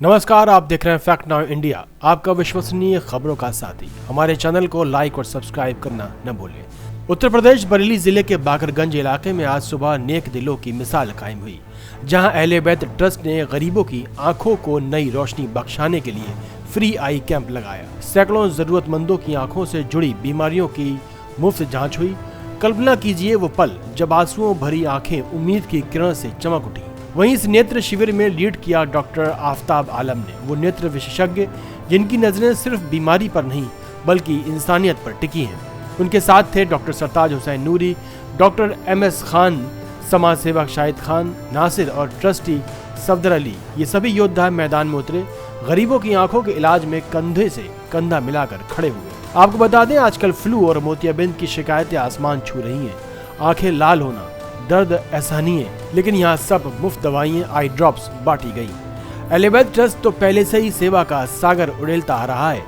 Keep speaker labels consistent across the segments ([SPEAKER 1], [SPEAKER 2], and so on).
[SPEAKER 1] नमस्कार, आप देख रहे हैं फैक्ट नाउ इंडिया, आपका विश्वसनीय खबरों का साथी। हमारे चैनल को लाइक और सब्सक्राइब करना न भूलें। उत्तर प्रदेश बरेली जिले के बाकरगंज इलाके में आज सुबह नेक दिलों की मिसाल कायम हुई, जहां अहले बैत ट्रस्ट ने गरीबों की आंखों को नई रोशनी बख्शाने के लिए फ्री आई कैंप लगाया। सैकड़ों जरूरतमंदों की आंखों से जुड़ी बीमारियों की मुफ्त जाँच हुई। कल्पना कीजिए वो पल जब आंसुओं भरी आंखें उम्मीद की किरण से चमक उठी। वहीं इस नेत्र शिविर में लीड किया डॉक्टर आफताब आलम ने, वो नेत्र विशेषज्ञ जिनकी नजरें सिर्फ बीमारी पर नहीं बल्कि इंसानियत पर टिकी हैं। उनके साथ थे डॉक्टर सरताज हुसैन नूरी, डॉक्टर MS खान, समाज सेवक शाहिद खान, नासिर और ट्रस्टी सफदर अली। ये सभी योद्धा मैदान में उतरे, गरीबों की आंखों के इलाज में कंधे से कंधा मिलाकर खड़े हुए। आपको बता दें, आजकल फ्लू और मोतियाबिंद की शिकायतें आसमान छू रही हैं। आंखें लाल होना, दर्द असहनीय, लेकिन यहाँ सब मुफ्त दवाइयाँ, आई ड्रॉप्स बांटी गई। अहले बैत ट्रस्ट तो पहले से ही सेवा का सागर उड़ेलता आ रहा है।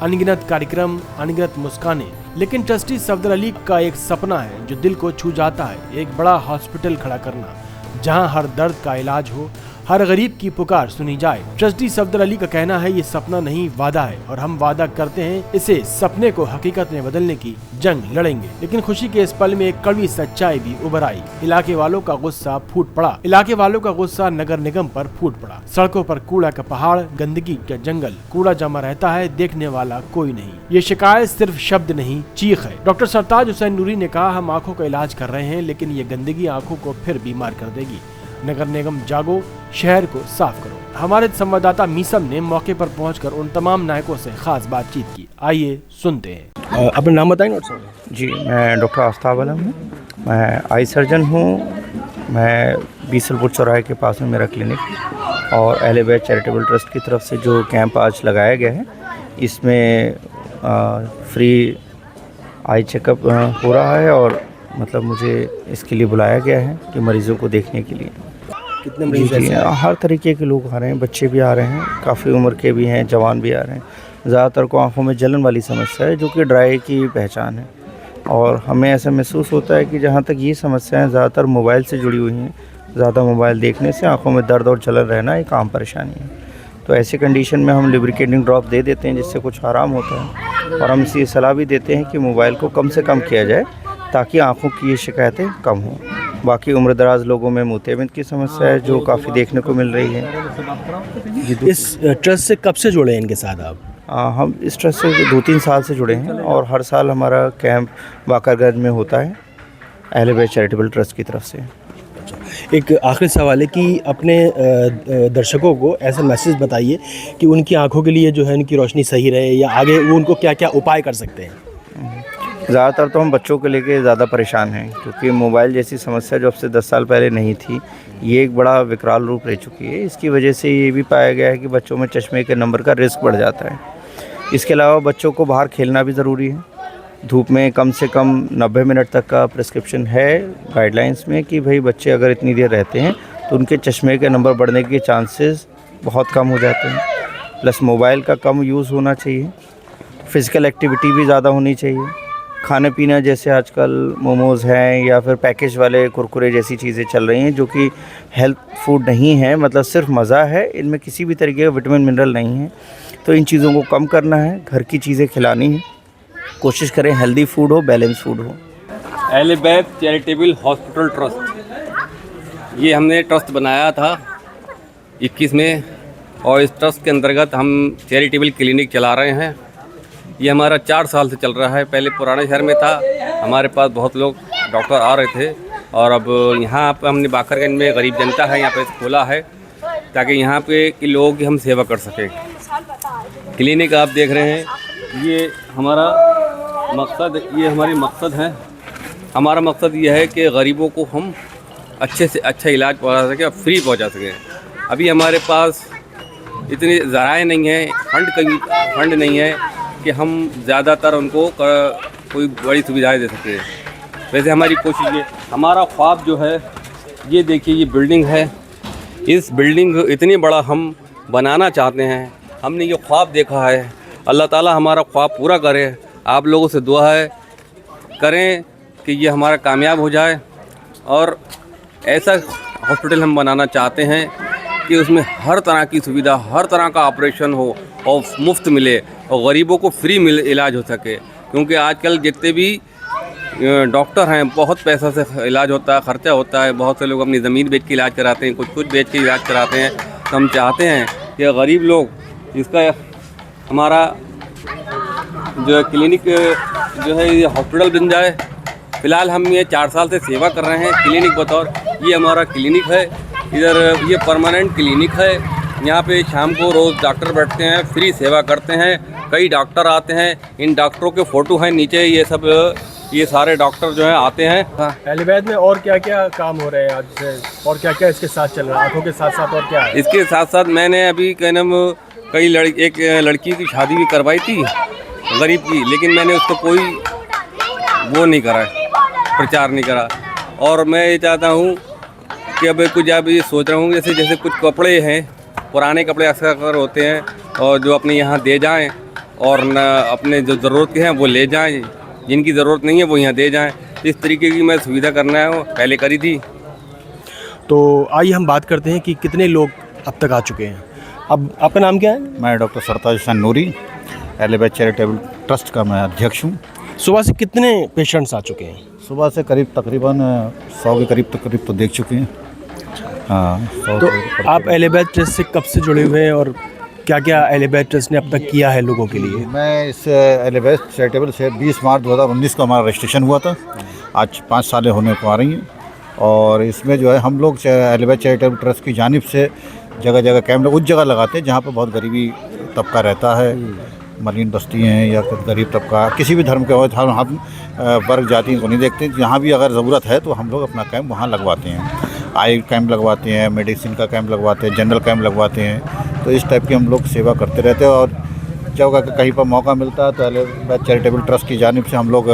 [SPEAKER 1] अनगिनत कार्यक्रम, अनगिनत मुस्कानें, लेकिन ट्रस्टी सफदर अली का एक सपना है जो दिल को छू जाता है, एक बड़ा हॉस्पिटल खड़ा करना जहां हर दर्द का इलाज हो, हर गरीब की पुकार सुनी जाए। ट्रस्टी सफदर अली का कहना है, ये सपना नहीं वादा है और हम वादा करते हैं इसे सपने को हकीकत में बदलने की जंग लड़ेंगे। लेकिन खुशी के इस पल में एक कड़वी सच्चाई भी उभर आई। इलाके वालों का गुस्सा फूट पड़ा। इलाके वालों का गुस्सा नगर निगम पर फूट पड़ा। सड़कों पर कूड़ा का पहाड़, गंदगी का जंगल, कूड़ा जमा रहता है, देखने वाला कोई नहीं। ये शिकायत सिर्फ शब्द नहीं, चीख है। डॉक्टर सरताज हुसैन नूरी ने कहा, हम आंखों का इलाज कर रहे हैं, लेकिन ये गंदगी आंखों को फिर बीमार कर देगी। नगर निगम जागो, शहर को साफ करो। हमारे संवाददाता मीसम ने मौके पर पहुंचकर उन तमाम नायकों से खास बातचीत की। आइए सुनते हैं। अपना नाम बताएंगे डॉक्टर साहब?
[SPEAKER 2] जी, मैं डॉक्टर आफताब आलम हूँ। मैं आई सर्जन हूँ। मैं बीसलपुर चौराहे के पास में मेरा क्लिनिक और अहले बैत चैरिटेबल ट्रस्ट की तरफ से जो कैंप आज लगाया गया है, इसमें फ्री आई चेकअप हो रहा है और मतलब मुझे इसके लिए बुलाया गया है कि मरीज़ों को देखने के लिए।
[SPEAKER 1] कितने मरीज हैं?
[SPEAKER 2] हर तरीके के लोग आ रहे हैं, बच्चे भी आ रहे हैं, काफ़ी उम्र के भी हैं, जवान भी आ रहे हैं। ज़्यादातर को आंखों में जलन वाली समस्या है जो कि ड्राई की पहचान है, और हमें ऐसा महसूस होता है कि जहाँ तक ये समस्याएं ज़्यादातर मोबाइल से जुड़ी हुई हैं। ज़्यादा मोबाइल देखने से आंखों में दर्द और जलन रहना एक आम परेशानी है। तो ऐसे कंडीशन में हम लिब्रिकेटिंग ड्रॉप दे देते हैं जिससे कुछ आराम होता है, और हम इसी सलाह भी देते हैं कि मोबाइल को कम से कम किया जाए ताकि आंखों की ये शिकायतें कम हों। बाकी उम्रदराज लोगों में मोतियाबिंद की समस्या है जो काफ़ी देखने को मिल रही है।
[SPEAKER 1] इस ट्रस्ट से कब से जुड़े हैं इनके साथ आप?
[SPEAKER 2] हम इस ट्रस्ट से 2-3 साल से जुड़े हैं और हर साल हमारा कैंप बाकरगंज में होता है अहले बैत चैरिटेबल ट्रस्ट की तरफ से।
[SPEAKER 1] एक आखिरी सवाल है कि अपने दर्शकों को ऐसा मैसेज बताइए कि उनकी आंखों के लिए जो है उनकी रोशनी सही रहे, या आगे वो उनको क्या क्या उपाय कर सकते हैं।
[SPEAKER 2] ज़्यादातर तो हम बच्चों को लेके ज़्यादा परेशान हैं, क्योंकि मोबाइल जैसी समस्या जो अब से 10 साल पहले नहीं थी, ये एक बड़ा विकराल रूप ले चुकी है। इसकी वजह से ये भी पाया गया है कि बच्चों में चश्मे के नंबर का रिस्क बढ़ जाता है। इसके अलावा बच्चों को बाहर खेलना भी ज़रूरी है। धूप में कम से कम 90 मिनट तक का प्रिस्क्रिप्शन है गाइडलाइंस में कि भाई बच्चे अगर इतनी देर रहते हैं तो उनके चश्मे के नंबर बढ़ने के चांसेस बहुत कम हो जाते हैं। प्लस मोबाइल का कम यूज़ होना चाहिए। फ़िज़िकल एक्टिविटी भी ज़्यादा होनी चाहिए। खाने पीना, जैसे आजकल मोमोज़ हैं या फिर पैकेज वाले कुरकुरे जैसी चीज़ें चल रही हैं जो कि हेल्थ फूड नहीं है, मतलब सिर्फ मज़ा है, इनमें किसी भी तरीके का विटामिन मिनरल नहीं है। तो इन चीज़ों को कम करना है, घर की चीज़ें खिलानी है, कोशिश करें हेल्दी फूड हो, बैलेंस फूड हो।
[SPEAKER 3] अहले बैत चैरिटेबल हॉस्पिटल ट्रस्ट, ये हमने ट्रस्ट बनाया था 21 में, और इस ट्रस्ट के अंतर्गत हम चैरिटेबल क्लिनिक चला रहे हैं। ये हमारा 4 साल से चल रहा है। पहले पुराने शहर में था, हमारे पास बहुत लोग डॉक्टर आ रहे थे, और अब यहाँ पर हमने बाकरगंज में गरीब जनता है यहाँ पे खोला है ताकि यहाँ पे के लोगों की हम सेवा कर सकें। क्लिनिक आप देख रहे हैं, ये हमारा मकसद, ये हमारी मकसद है। हमारा मकसद ये है कि गरीबों को हम अच्छे से अच्छा इलाज पहुँचा सकें और फ्री पहुँचा सकें। अभी हमारे पास इतनी ज़राए नहीं है, फंड नहीं है कि हम ज़्यादातर उनको कोई बड़ी सुविधाएं दे सकें। वैसे हमारी कोशिश है, हमारा ख्वाब जो है, ये देखिए ये बिल्डिंग है, इस बिल्डिंग को इतनी बड़ा हम बनाना चाहते हैं। हमने ये ख्वाब देखा है, अल्लाह ताला हमारा ख्वाब पूरा करे। आप लोगों से दुआ है करें कि ये हमारा कामयाब हो जाए, और ऐसा हॉस्पिटल हम बनाना चाहते हैं कि उसमें हर तरह की सुविधा, हर तरह का ऑपरेशन हो और मुफ्त मिले और गरीबों को फ्री इलाज हो सके। क्योंकि आजकल जितने भी डॉक्टर हैं बहुत पैसा से इलाज होता है, ख़र्चा होता है। बहुत से लोग अपनी ज़मीन बेच के इलाज कराते हैं, कुछ बेच के इलाज कराते हैं। तो हम चाहते हैं कि गरीब लोग इसका हमारा जो है क्लिनिक जो है ये हॉस्पिटल बन जाए। फ़िलहाल हम ये 4 साल से सेवा कर रहे हैं क्लिनिक बतौर। ये हमारा क्लिनिक है, इधर ये परमानेंट क्लिनिक है। यहाँ पे शाम को रोज़ डॉक्टर बैठते हैं, फ्री सेवा करते हैं। कई डॉक्टर आते हैं, इन डॉक्टरों के फ़ोटो हैं नीचे। ये सारे डॉक्टर जो हैं आते हैं।
[SPEAKER 1] अहले बैत में और क्या क्या काम हो रहे हैं आज से, और क्या क्या इसके साथ चल रहा है? आँखों के साथ साथ और क्या है?
[SPEAKER 3] इसके साथ साथ मैंने अभी क्या नाम एक लड़की की शादी भी करवाई थी गरीब की, लेकिन मैंने उसको कोई वो नहीं करा, प्रचार नहीं करा। और मैं ये चाहता हूँ कि अब ये सोच रहा हूँ जैसे कुछ कपड़े हैं, पुराने कपड़े अक्सर होते हैं और जो अपने यहाँ दे जाएं और न अपने जो ज़रूरत के हैं वो ले जाएं, जिनकी ज़रूरत नहीं है वो यहाँ दे जाएं। इस तरीके की मैं सुविधा करना है, पहले करी थी।
[SPEAKER 1] तो आइए हम बात करते हैं कि कितने लोग अब तक आ चुके हैं। अब आपका नाम क्या है?
[SPEAKER 4] मैं डॉक्टर सरताज हुसैन नूरी, अहले बैत चैरिटेबल ट्रस्ट का मैं अध्यक्ष हूँ।
[SPEAKER 1] सुबह से कितने पेशेंट्स आ चुके हैं?
[SPEAKER 4] सुबह से तकरीबन 100 के करीब तो देख चुके हैं। हाँ, 100
[SPEAKER 1] तो आप अहले बैत ट्रस्ट से कब से जुड़े हुए हैं और क्या क्या अहले बैत ट्रस्ट ने अब तक किया है लोगों के लिए?
[SPEAKER 4] मैं इस अहले बैत चैरिटेबल से 20 मार्च 2019 को हमारा रजिस्ट्रेशन हुआ था। आज 5 सालें होने को आ रही हैं। और इसमें जो है हम लोग अहले बैत चैरिटेबल ट्रस्ट की जानिब से जगह जगह कैंप उस जगह लगाते हैं जहाँ पर बहुत गरीबी तबका रहता है, मलिन बस्ती हैं या गरीब तबका, किसी भी धर्म के हो, हम वर्ग जाति को नहीं देखते। जहाँ भी अगर ज़रूरत है तो हम लोग अपना कैंप वहाँ लगवाते हैं। आई कैंप लगवाते हैं, मेडिसिन का कैंप लगवाते हैं, जनरल कैंप लगवाते हैं। तो इस टाइप की हम लोग सेवा करते रहते हैं। और जब कहीं पर मौका मिलता है तो अहले बैत चैरिटेबल ट्रस्ट की जानिब से हम लोग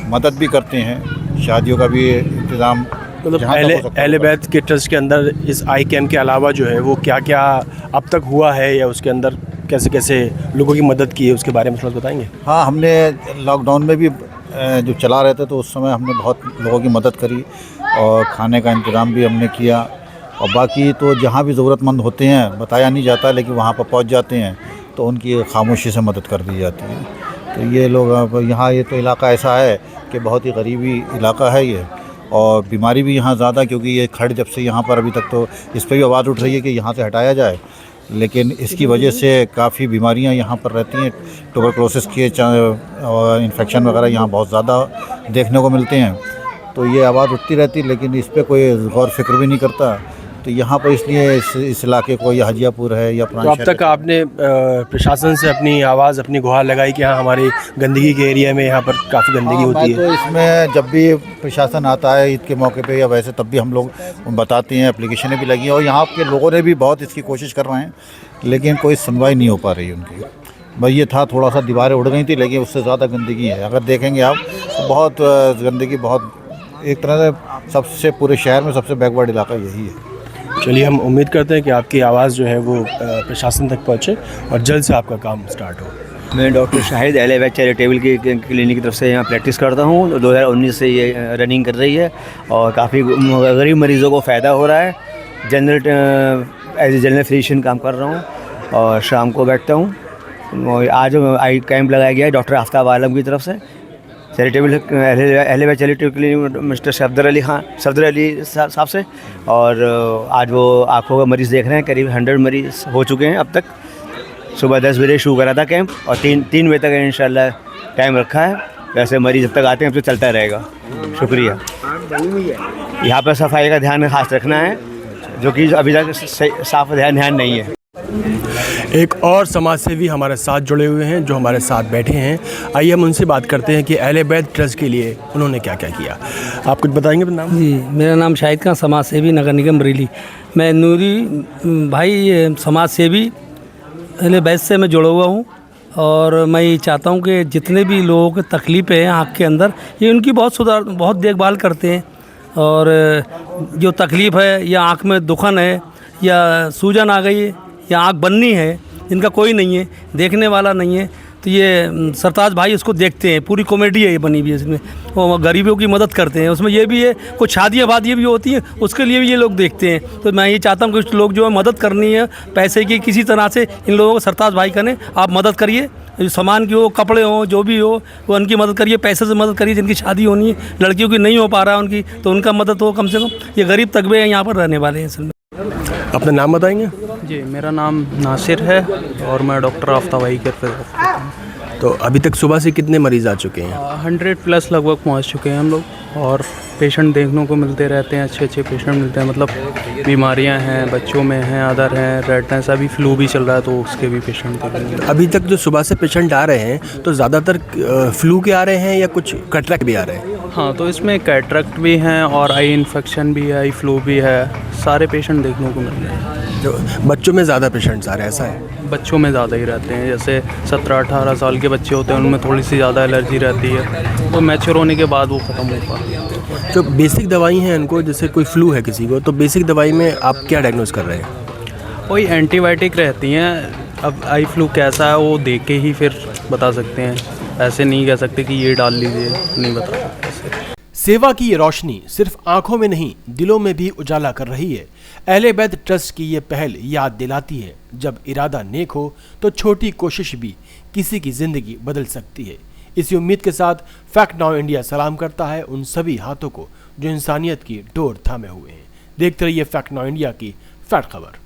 [SPEAKER 4] मदद भी करते हैं, शादियों का भी इंतज़ाम।
[SPEAKER 1] मतलब अहले बैत के ट्रस्ट के अंदर इस आई कैम्प के अलावा जो है वो क्या क्या अब तक हुआ है या उसके अंदर कैसे कैसे लोगों की मदद की है, उसके बारे में थोड़ा बताएंगे?
[SPEAKER 4] हाँ, हमने लॉकडाउन में भी जो चला रहे थे तो उस समय हमने बहुत लोगों की मदद करी और खाने का इंतज़ाम भी हमने किया। और बाकी तो जहाँ भी ज़रूरतमंद होते हैं, बताया नहीं जाता लेकिन वहाँ पर पहुँच जाते हैं तो उनकी खामोशी से मदद कर दी जाती है। तो ये लोग यहाँ, ये तो इलाका ऐसा है कि बहुत ही गरीबी इलाका है ये, और बीमारी भी यहाँ ज़्यादा, क्योंकि ये खड़ जब से यहाँ पर अभी तक तो इस पर भी आवाज़ उठ रही है कि यहाँ से हटाया जाए, लेकिन इसकी वजह से काफ़ी बीमारियाँ यहाँ पर रहती हैं। ट्यूबरकुलोसिस के और इन्फेक्शन वगैरह यहाँ बहुत ज़्यादा देखने को मिलते हैं। तो ये आवाज़ उठती रहती, लेकिन इस पर कोई गौर फिक्र भी नहीं करता। तो यहाँ पर इसलिए इस इलाके को, या हजियापुर है या
[SPEAKER 1] तो अब तक आपने प्रशासन से अपनी आवाज़, अपनी गुहार लगाई कि हाँ हमारी गंदगी के एरिया में यहाँ पर काफ़ी गंदगी होती है?
[SPEAKER 4] तो इसमें जब भी प्रशासन आता है ईद के मौके पे या वैसे, तब भी हम लोग बताते हैं, एप्लीकेशनें भी लगी हैं और यहाँ के लोगों ने भी बहुत इसकी कोशिश कर रहे हैं, लेकिन कोई सुनवाई नहीं हो पा रही उनकी। भाई ये था, थोड़ा सा दीवारें उड़ गई थी, लेकिन उससे ज़्यादा गंदगी है। अगर देखेंगे आप तो बहुत गंदगी, बहुत एक तरह से सबसे पूरे शहर में सबसे बैकवर्ड इलाका यही है।
[SPEAKER 1] चलिए, हम उम्मीद करते हैं कि आपकी आवाज़ जो है वो प्रशासन तक पहुँचे और जल्द से आपका काम स्टार्ट हो।
[SPEAKER 5] मैं डॉक्टर शाहिद अहले बैत चैरिटेबल की क्लिनिक की तरफ से यहाँ प्रैक्टिस करता हूँ। 2019 से ये रनिंग कर रही है और काफ़ी गरीब मरीज़ों को फ़ायदा हो रहा है। एज ए जनरल फिजिशियन काम कर रहा हूँ और शाम को बैठता हूँ। आज आई कैंप लगाया गया है डॉक्टर आफ्ताब आलम की तरफ से, चैरिटेबल अहले बैत charitable clinic mister Safdar Ali साहब से। और आज वो आँखों का मरीज़ देख रहे हैं, करीब 100 मरीज़ हो चुके हैं अब तक। सुबह 10 बजे शुरू करा था कैंप और 3 बजे तक इंशाल्लाह टाइम रखा है। वैसे मरीज़ जब तक आते हैं अब तो चलता रहेगा। शुक्रिया। यहाँ पर सफाई का ध्यान खास रखना है, जो कि अभी तक साफ ध्यान नहीं है।
[SPEAKER 1] एक और समाज सेवी हमारे साथ जुड़े हुए हैं जो हमारे साथ बैठे हैं। आइए हम उनसे बात करते हैं कि अहले बैत ट्रस्ट के लिए उन्होंने क्या क्या किया। आप कुछ बताएंगे? नाम?
[SPEAKER 6] जी, मेरा नाम शाहिद खान, समाज सेवी, नगर निगम बरेली। मैं नूरी भाई समाज सेवी अहले बैत से मैं जुड़ा हुआ हूँ और मैं ये चाहता हूँ कि जितने भी लोगों की तकलीफ़ है आँख के अंदर, ये उनकी बहुत देखभाल करते हैं। और जो तकलीफ़ है या आँख में दुखन है या सूजन आ गई है या आँख बननी है, इनका कोई नहीं है, देखने वाला नहीं है, तो ये सरताज भाई इसको देखते हैं, पूरी कॉमेडी है ये बनी हुई है इसमें, वो गरीबों की मदद करते हैं। उसमें ये भी है, कुछ शादियाँ वादियाँ भी होती हैं, उसके लिए भी ये लोग देखते हैं। तो मैं ये चाहता हूँ कि कुछ लोग जो है मदद करनी है पैसे की, किसी तरह से इन लोगों को सरताज भाई करें, आप मदद करिए, सामान की हो, कपड़े हो, जो भी हो, वो उनकी मदद करिए, पैसे से मदद करिए। जिनकी शादी होनी है, लड़कियों की नहीं हो पा रहा है उनकी, तो उनका मदद हो कम से कम। ये गरीब तबके हैं यहाँ पर रहने वाले हैं असल में।
[SPEAKER 1] अपना नाम बताएंगे?
[SPEAKER 7] जी, मेरा नाम नासिर है और मैं डॉक्टर आफ्ताबाई के फिर।
[SPEAKER 1] तो अभी तक सुबह से कितने मरीज आ चुके हैं?
[SPEAKER 7] 100+ लगभग पहुंच चुके हैं हम लोग, और पेशेंट देखने को मिलते रहते हैं, अच्छे अच्छे पेशेंट मिलते हैं। मतलब बीमारियां हैं, बच्चों में हैं, अदर हैं, रेडनेस, अभी फ्लू भी चल रहा है तो उसके भी पेशेंट देखेंगे।
[SPEAKER 1] अभी तक जो सुबह से पेशेंट आ रहे हैं तो ज़्यादातर फ्लू के आ रहे हैं या कुछ कैटरेक्ट भी आ रहे हैं?
[SPEAKER 7] हाँ, तो इसमें कैटरेक्ट भी हैं और आई इन्फेक्शन भी है, आई फ्लू भी है, सारे पेशेंट देखने को मिल रहे हैं।
[SPEAKER 1] जो बच्चों में ज़्यादा पेशेंट्स आ रहे हैं, ऐसा है?
[SPEAKER 7] बच्चों में ज़्यादा ही रहते हैं, जैसे 17-18 साल के बच्चे होते हैं उनमें थोड़ी सी ज़्यादा एलर्जी रहती है, तो मैच्योर होने के बाद वो ख़त्म हो पाती है।
[SPEAKER 1] जो बेसिक दवाई हैं इनको, जैसे कोई फ्लू है किसी को, तो बेसिक दवाई में आप क्या डायग्नोज कर रहे हैं?
[SPEAKER 7] वही एंटीबायोटिक रहती हैं। अब आई फ्लू कैसा है वो देख के ही फिर बता सकते हैं, ऐसे नहीं कह सकते कि ये डाल लीजिए, नहीं बता सकते।
[SPEAKER 1] सेवा की ये रोशनी सिर्फ आंखों में नहीं, दिलों में भी उजाला कर रही है। अहले बैत ट्रस्ट की ये पहल याद दिलाती है, जब इरादा नेक हो तो छोटी कोशिश भी किसी की जिंदगी बदल सकती है। इसी उम्मीद के साथ फैक्ट नाउ इंडिया सलाम करता है उन सभी हाथों को जो इंसानियत की डोर थामे हुए हैं। देखते रहिए फैक्ट नाउ इंडिया की फैक्ट खबर।